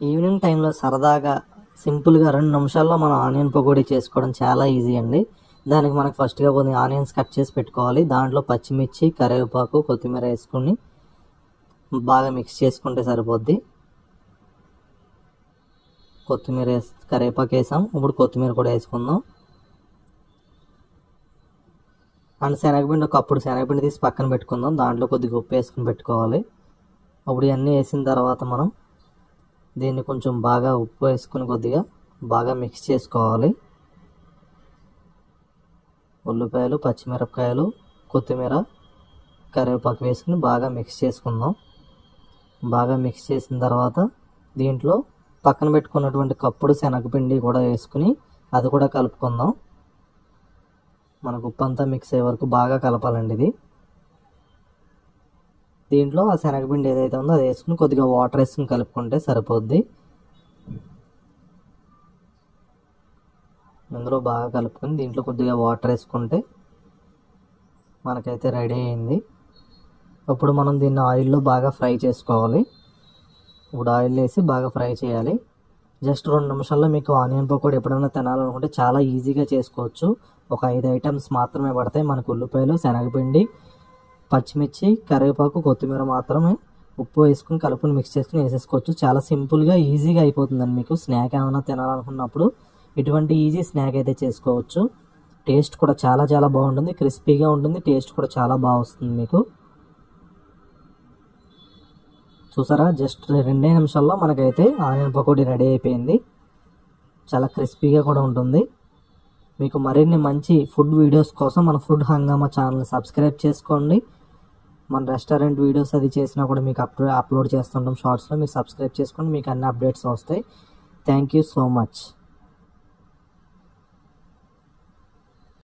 Evening టైంలో సరదాగా సింపుల్గా 2 నిమిషాల్లో మనం ఆనియన్ పకోడీ చేసుకోవడం చాలా ఈజీ అండి. దానికి మనకు ఫస్ట్గా కొన్ని ఆనియన్స్ కట్ చేసి పెట్టుకోవాలి. దాంట్లో పచ్చిమిర్చి, కరివేపాకు, కొత్తిమీర వేసుకుని బాగా మిక్స్ చేసుకుంటే సరిపోద్ది. కరివేపాకు వేసాం, ఇప్పుడు కొత్తిమీర కూడా వేసుకుందాం. అండ్ శనగపిండి, ఒకప్పుడు శనగపిండి తీసి పక్కన పెట్టుకుందాం. దాంట్లో కొద్దిగా ఉప్పు వేసుకుని పెట్టుకోవాలి. అప్పుడు ఇవన్నీ వేసిన తర్వాత మనం దీన్ని కొంచెం బాగా ఉప్పు వేసుకుని కొద్దిగా బాగా మిక్స్ చేసుకోవాలి. ఉల్లిపాయలు, పచ్చిమిరపకాయలు, కొత్తిమీర, కరివేపాకు వేసుకుని బాగా మిక్స్ చేసుకుందాం. బాగా మిక్స్ చేసిన తర్వాత దీంట్లో పక్కన పెట్టుకున్నటువంటి కప్పుడు శనగపిండి కూడా వేసుకుని అది కూడా కలుపుకుందాం. మనకు ఉప్పు అంతా మిక్స్ అయ్యే వరకు బాగా కలపాలండి ఇది. దీంట్లో ఆ శనగపిండి ఏదైతే ఉందో అది వేసుకుని కొద్దిగా వాటర్ వేసుకుని కలుపుకుంటే సరిపోద్ది. ఇందులో బాగా కలుపుకొని దీంట్లో కొద్దిగా వాటర్ వేసుకుంటే మనకైతే రెడీ అయింది. ఇప్పుడు మనం దీన్ని ఆయిల్లో బాగా ఫ్రై చేసుకోవాలి. ఇప్పుడు ఆయిల్ వేసి బాగా ఫ్రై చేయాలి. జస్ట్ 2 నిమిషాల్లో మీకు ఆనియన్ పకోడీ ఎప్పుడైనా తినాలనుకుంటే చాలా ఈజీగా చేసుకోవచ్చు. ఒక 5 ఐటమ్స్ మాత్రమే పడతాయి. మనకు ఉల్లిపాయలు, శనగపిండి, పచ్చిమిర్చి, కరివేపాకు, కొత్తిమీర మాత్రమే ఉప్పు వేసుకుని కలుపుని మిక్స్ చేసుకుని వేసేసుకోవచ్చు. చాలా సింపుల్గా ఈజీగా అయిపోతుందండి. మీకు స్నాక్ ఏమైనా తినాలనుకున్నప్పుడు ఇటువంటి ఈజీ స్నాక్ అయితే చేసుకోవచ్చు. టేస్ట్ కూడా చాలా చాలా బాగుంటుంది, క్రిస్పీగా ఉంటుంది, టేస్ట్ కూడా చాలా బాగా వస్తుంది మీకు. చూసారా, జస్ట్ 2 నిమిషాల్లో మనకైతే ఆనియన్ పకోడీ రెడీ అయిపోయింది. చాలా క్రిస్పీగా కూడా ఉంటుంది. మీకు మరిన్ని మంచి ఫుడ్ వీడియోస్ కోసం మన ఫుడ్ హంగామా ఛానల్ సబ్స్క్రైబ్ చేసుకోండి. మన రెస్టారెంట్ వీడియోస్ అది చేసినా కూడా మీకు అప్లోడ్ చేస్తుంటాం షార్ట్స్లో. మీరు సబ్స్క్రైబ్ చేసుకోండి, మీకు అన్ని అప్డేట్స్ వస్తాయి. Thank you so much.